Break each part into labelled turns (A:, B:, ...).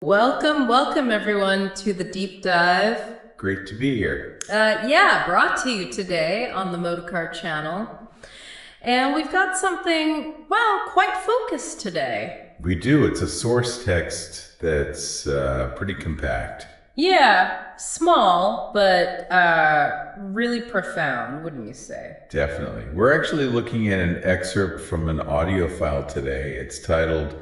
A: Welcome everyone to the deep dive.
B: Great to be here.
A: Brought to you today on the Motorcar channel. And we've got something, quite focused today.
B: We do. It's a source text that's pretty compact.
A: Yeah, small, but really profound, wouldn't you say?
B: Definitely. We're actually looking at an excerpt from an audio file today. It's titled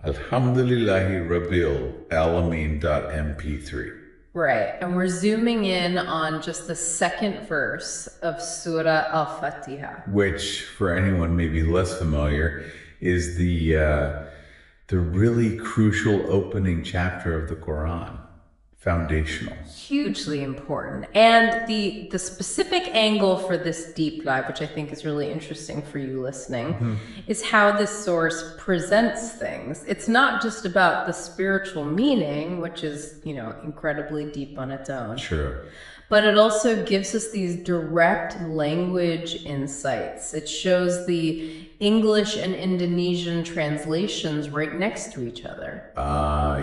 B: Alhamdulillahi Rabbil Alamin.mp3.
A: Right, and we're zooming in on just the second verse of Surah Al-Fatihah.
B: Which, for anyone maybe less familiar, is the really crucial opening chapter of the Quran. Foundational.
A: Hugely important. And the specific angle for this deep dive, which I think is really interesting for you listening, is how this source presents things. It's not just about the spiritual meaning, which is, incredibly deep on its own.
B: Sure.
A: But it also gives us these direct language insights. It shows the English and Indonesian translations right next to each other.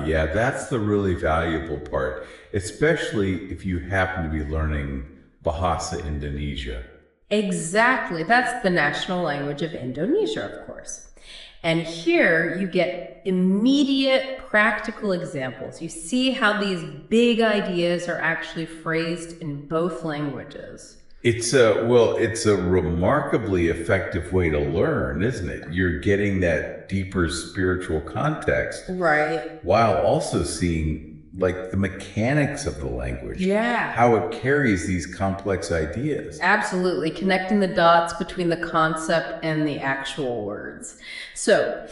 B: Yeah, that's the really valuable part, especially if you happen to be learning Bahasa Indonesia.
A: Exactly. That's the national language of Indonesia, of course. And here you get immediate practical examples. You see how these big ideas are actually phrased in both languages.
B: It's a remarkably effective way to learn, isn't it? You're getting that deeper spiritual context.
A: Right.
B: While also seeing the mechanics of the language.
A: Yeah.
B: How it carries these complex ideas.
A: Absolutely. Connecting the dots between the concept and the actual words. So,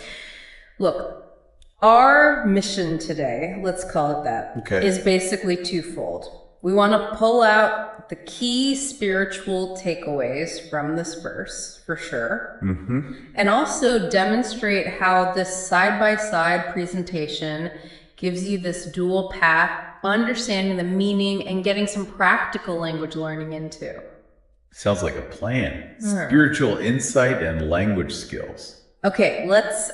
A: look, our mission today, let's call it that, is basically twofold. We want to pull out the key spiritual takeaways from this verse, for sure, and also demonstrate how this side-by-side presentation gives you this dual path, understanding the meaning and getting some practical language learning into.
B: Sounds like a plan. Spiritual insight and language skills.
A: Okay, let's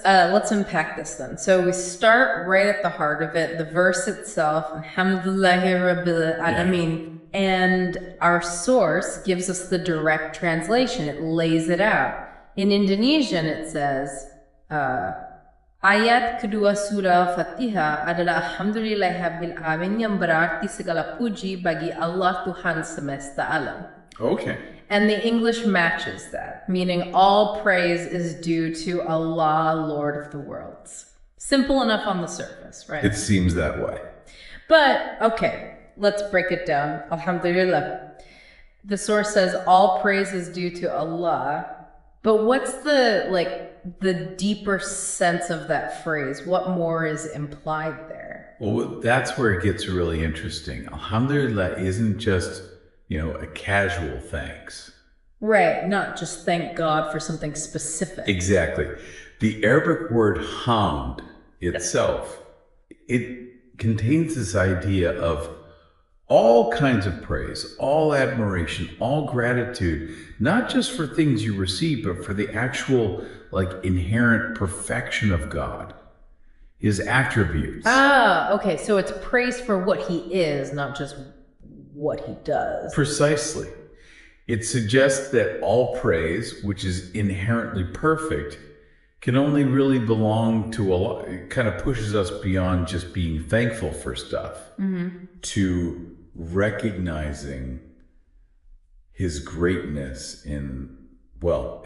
A: unpack this then. So we start right at the heart of it, the verse itself, Alhamdulillahi Rabbil Alamin. And our source gives us the direct translation. It lays it out. In Indonesian, it says, Ayat kedua surah Al-Fatihah adalah Alhamdulillahirabbil alamin yang berarti segala puji bagi Allah Tuhan semesta alam.
B: Okay.
A: And the English matches that, meaning all praise is due to Allah, Lord of the worlds. Simple enough on the surface, right?
B: It seems that way. But,
A: okay, let's break it down. Alhamdulillah. The source says all praise is due to Allah. But what's the deeper sense of that phrase? What more is implied there?
B: Well, that's where it gets really interesting. Alhamdulillah isn't just, a casual thanks.
A: Right, not just thank God for something specific.
B: Exactly. The Arabic word hamd itself, it contains this idea of all kinds of praise, all admiration, all gratitude, not just for things you receive, but for the actual, inherent perfection of God, his attributes.
A: Okay, so it's praise for what he is, not just what he does.
B: Precisely. It suggests that all praise, which is inherently perfect, can only really belong to Allah. It kind of pushes us beyond just being thankful for stuff to recognizing his greatness in,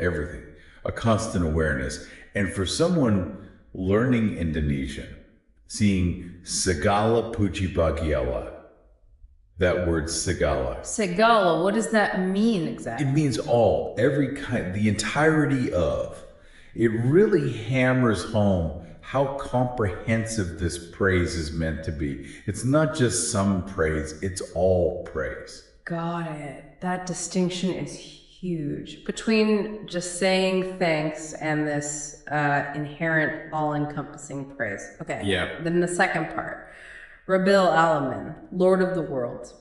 B: everything, a constant awareness. And for someone learning Indonesian, seeing segala puji bagi Allah, that word segala.
A: Segala, what does that mean exactly?
B: It means all, every kind, the entirety of. It really hammers home how comprehensive this praise is meant to be. It's not just some praise, it's all praise.
A: Got it. That distinction is huge between just saying thanks and this inherent all-encompassing praise. Okay.
B: Yeah.
A: Then the second part. Rabbil Alamin, Lord of the world.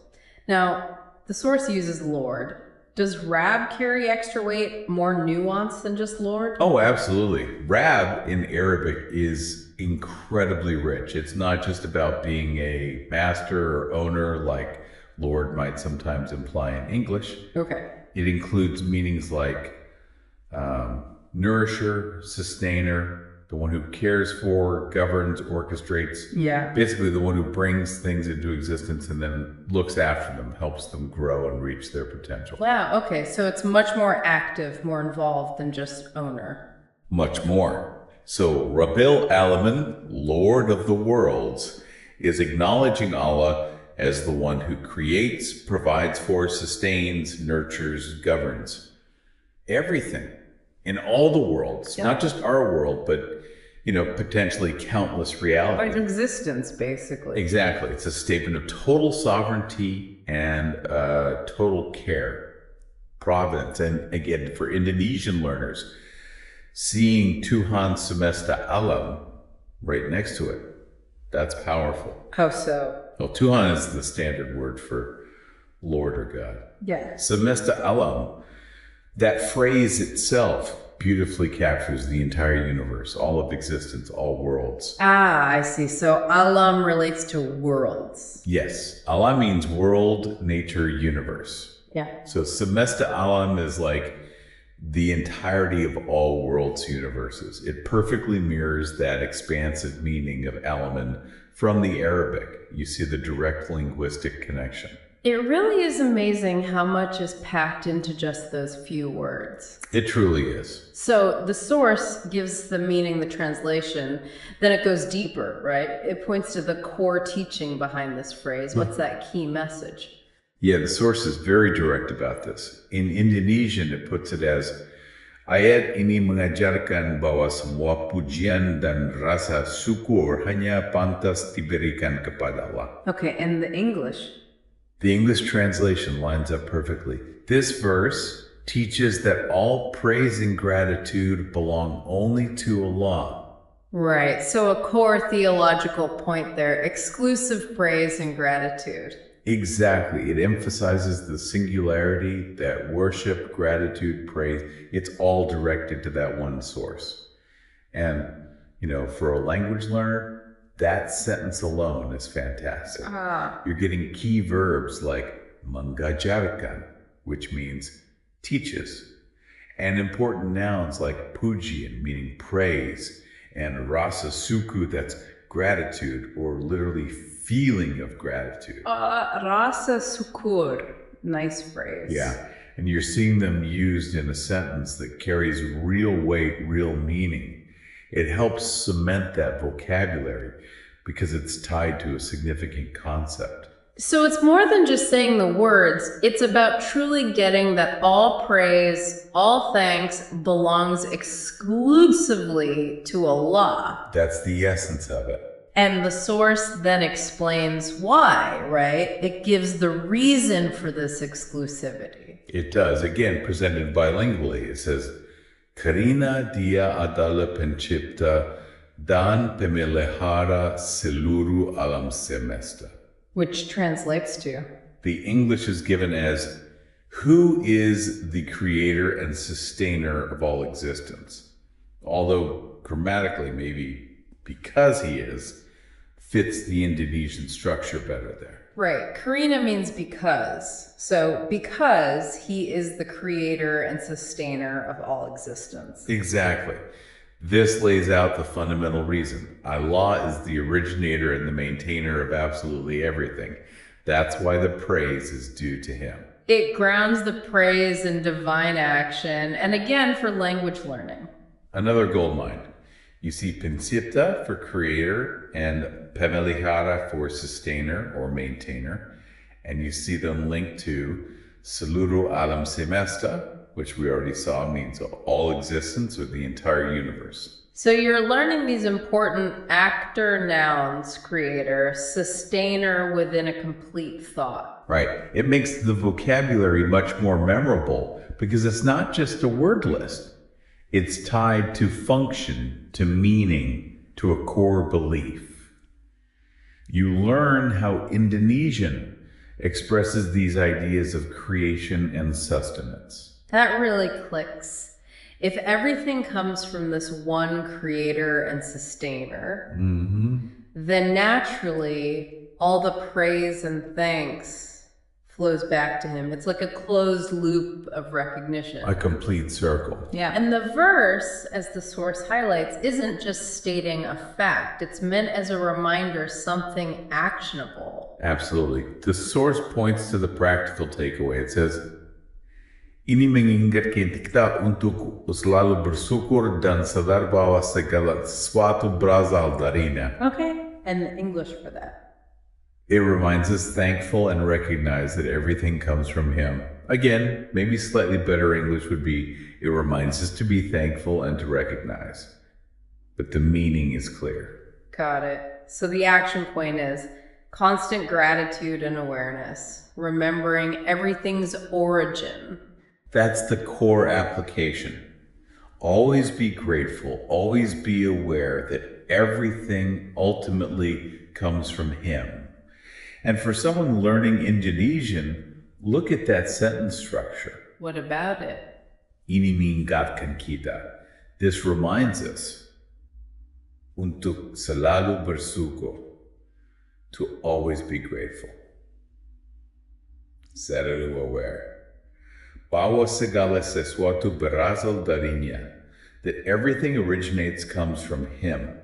A: Now, the source uses Lord. Does Rab carry extra weight, more nuance than just Lord?
B: Oh, absolutely. Rab in Arabic is incredibly rich. It's not just about being a master or owner like Lord might sometimes imply in English.
A: Okay.
B: It includes meanings like nourisher, sustainer, the one who cares for, governs, orchestrates.
A: Yeah.
B: Basically the one who brings things into existence and then looks after them, helps them grow and reach their potential.
A: Wow, okay, so it's much more active, more involved than just owner.
B: Much more. So Rabbil Alamin, Lord of the worlds, is acknowledging Allah as the one who creates, provides for, sustains, nurtures, governs everything in all the worlds, not just our world, but potentially countless realities.
A: Like existence, basically.
B: Exactly. It's a statement of total sovereignty and total care, providence. And again, for Indonesian learners, seeing Tuhan Semesta Alam right next to it, that's powerful.
A: How so?
B: Well, Tuhan is the standard word for Lord or God.
A: Yeah.
B: Semesta Alam, that phrase itself beautifully captures the entire universe, all of existence, all worlds.
A: Ah, I see. So alam relates to worlds.
B: Yes. Alam means world, nature, universe.
A: Yeah.
B: So Semesta Alam is like the entirety of all worlds, universes. It perfectly mirrors that expansive meaning of alamin from the Arabic. You see the direct linguistic connection.
A: It really is amazing how much is packed into just those few words.
B: It truly is.
A: So the source gives the meaning, the translation, then it goes deeper, right? It points to the core teaching behind this phrase. What's that key message?
B: Yeah, the source is very direct about this. In Indonesian, it puts it as, ayat ini mengajarkan bahwa semua pujian dan rasa syukur hanya pantas diberikan kepada Allah.
A: Okay, and the English?
B: The English translation lines up perfectly. This verse teaches that all praise and gratitude belong only to Allah.
A: Right, so a core theological point there, exclusive praise and gratitude.
B: Exactly. It emphasizes the singularity, that worship, gratitude, praise, it's all directed to that one source. And, for a language learner, that sentence alone is fantastic. You're getting key verbs like mengajarkan, which means teaches, and important nouns like pujian, meaning praise, and rasa suku, that's gratitude, or literally feeling of gratitude.
A: Rasa syukur. Nice phrase.
B: Yeah, and you're seeing them used in a sentence that carries real weight, real meaning. It helps cement that vocabulary because it's tied to a significant concept.
A: So it's more than just saying the words. It's about truly getting that all praise, all thanks belongs exclusively to Allah.
B: That's the essence of it.
A: And the source then explains why, right? It gives the reason for this exclusivity.
B: It does. Again, presented bilingually. It says, Karena dia adalah pencipta dan pemelihara seluruh alam semesta.
A: Which translates to?
B: The English is given as, who is the creator and sustainer of all existence? Although grammatically, maybe because he is, fits the Indonesian structure better there.
A: Right. Karina means because. So because he is the creator and sustainer of all existence.
B: Exactly. This lays out the fundamental reason. Allah is the originator and the maintainer of absolutely everything. That's why the praise is due to him.
A: It grounds the praise in divine action, and again for language learning.
B: Another goldmine. You see pencipta for creator and pemelihara for sustainer or maintainer. And you see them linked to seluruh alam semesta, which we already saw means all existence or the entire universe.
A: So you're learning these important actor nouns, creator, sustainer within a complete thought.
B: Right. It makes the vocabulary much more memorable because it's not just a word list. It's tied to function, to meaning, to a core belief. You learn how Indonesian expresses these ideas of creation and sustenance.
A: That really clicks. If everything comes from this one creator and sustainer, then naturally all the praise and thanks flows back to him. It's like a closed loop of recognition.
B: A complete circle.
A: Yeah. And the verse, as the source highlights, isn't just stating a fact. It's meant as a reminder, something actionable.
B: Absolutely. The source points to the practical takeaway. It says, ini mengingatkan kita untuk selalu bersyukur dan sadar bahwa segala sesuatu berasal darinya.
A: Okay. And English for that.
B: It reminds us thankful and recognize that everything comes from him. Again, maybe slightly better English would be, it reminds us to be thankful and to recognize. But the meaning is clear.
A: Got it. So the action point is constant gratitude and awareness, remembering everything's origin.
B: That's the core application. Always be grateful. Always be aware that everything ultimately comes from him. And for someone learning Indonesian, look at that sentence structure.
A: What about it?
B: Ini mengingatkan kita. This reminds us untuk selalu bersyukur, to always be grateful. Selalu aware. Bahwa segala sesuatu berasal darinya, that everything originates comes from him.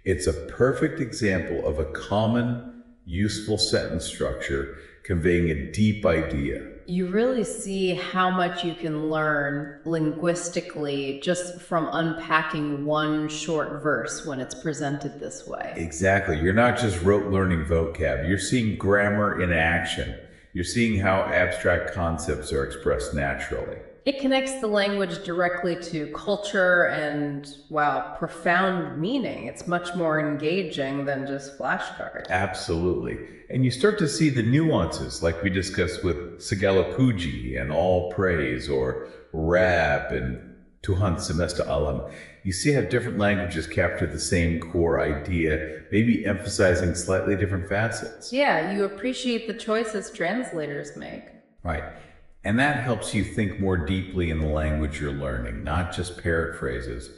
B: It's a perfect example of a common, useful sentence structure conveying a deep idea.
A: You really see how much you can learn linguistically just from unpacking one short verse when it's presented this way.
B: Exactly. You're not just rote learning vocab. You're seeing grammar in action. You're seeing how abstract concepts are expressed naturally.
A: It connects the language directly to culture and, wow, profound meaning. It's much more engaging than just flashcards.
B: Absolutely. And you start to see the nuances like we discussed with segala puji and all praise, or rap and Tuhan semesta alam. You see how different languages capture the same core idea, maybe emphasizing slightly different facets.
A: Yeah, you appreciate the choices translators make.
B: Right. And that helps you think more deeply in the language you're learning, not just paraphrases.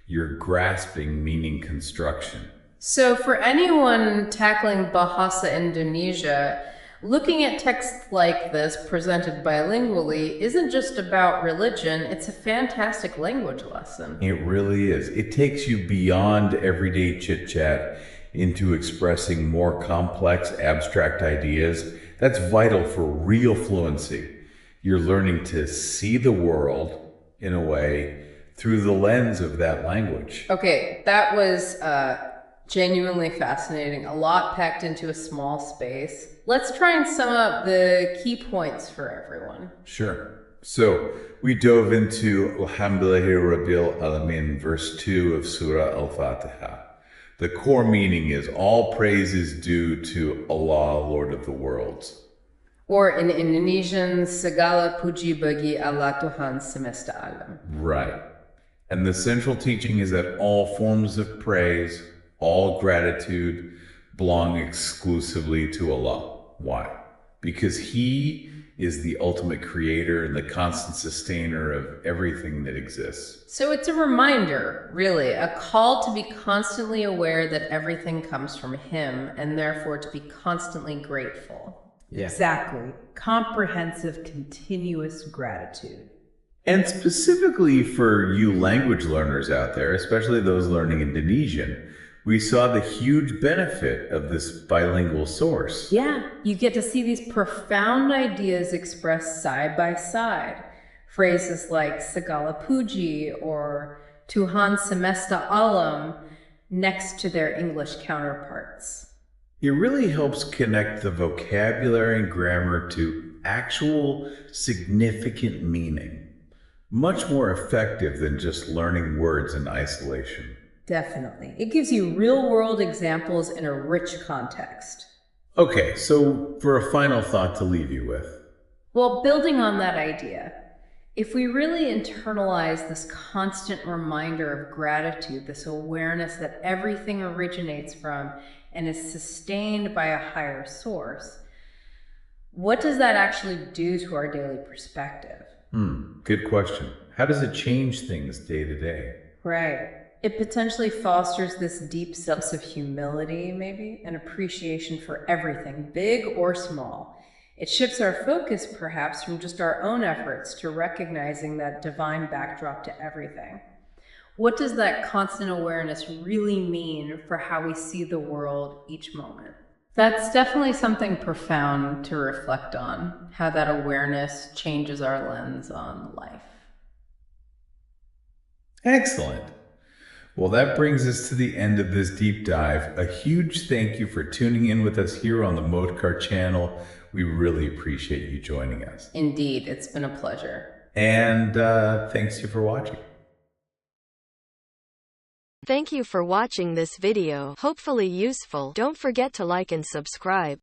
B: You're grasping meaning construction.
A: So for anyone tackling Bahasa Indonesia, looking at texts like this presented bilingually isn't just about religion, it's a fantastic language lesson.
B: It really is. It takes you beyond everyday chit-chat into expressing more complex, abstract ideas. That's vital for real fluency. You're learning to see the world, in a way, through the lens of that language.
A: Okay, that was genuinely fascinating. A lot packed into a small space. Let's try and sum up the key points for everyone.
B: Sure. So we dove into Alhamdulillahi Rabbil Alamin, verse 2 of Surah Al-Fatihah. The core meaning is all praise is due to Allah, Lord of the worlds.
A: Or in Indonesian, segala puji bagi Allah Tuhan semesta alam.
B: Right. And the central teaching is that all forms of praise, all gratitude belong exclusively to Allah. Why? Because He is the ultimate creator and the constant sustainer of everything that exists.
A: So it's a reminder, really, a call to be constantly aware that everything comes from Him and therefore to be constantly grateful.
C: Yeah. Exactly. Comprehensive, continuous gratitude.
B: And specifically for you language learners out there, especially those learning Indonesian, we saw the huge benefit of this bilingual source.
A: Yeah, you get to see these profound ideas expressed side by side. Phrases like segala puji or Tuhan semesta alam next to their English counterparts.
B: It really helps connect the vocabulary and grammar to actual significant meaning. Much more effective than just learning words in isolation.
A: Definitely. It gives you real-world examples in a rich context.
B: Okay, so for a final thought to leave you with.
A: Well, building on that idea, if we really internalize this constant reminder of gratitude, this awareness that everything originates from and is sustained by a higher source, what does that actually do to our daily perspective?
B: Good question. How does it change things day to day?
A: Right. It potentially fosters this deep sense of humility, maybe, and appreciation for everything, big or small. It shifts our focus, perhaps, from just our own efforts to recognizing that divine backdrop to everything. What does that constant awareness really mean for how we see the world each moment? That's definitely something profound to reflect on, how that awareness changes our lens on life.
B: Excellent. Well, that brings us to the end of this deep dive. A huge thank you for tuning in with us here on the Modekar channel. We really appreciate you joining us.
A: Indeed, it's been a pleasure.
B: And thanks you for watching.
D: Thank you for watching this video. Hopefully useful. Don't forget to like and subscribe.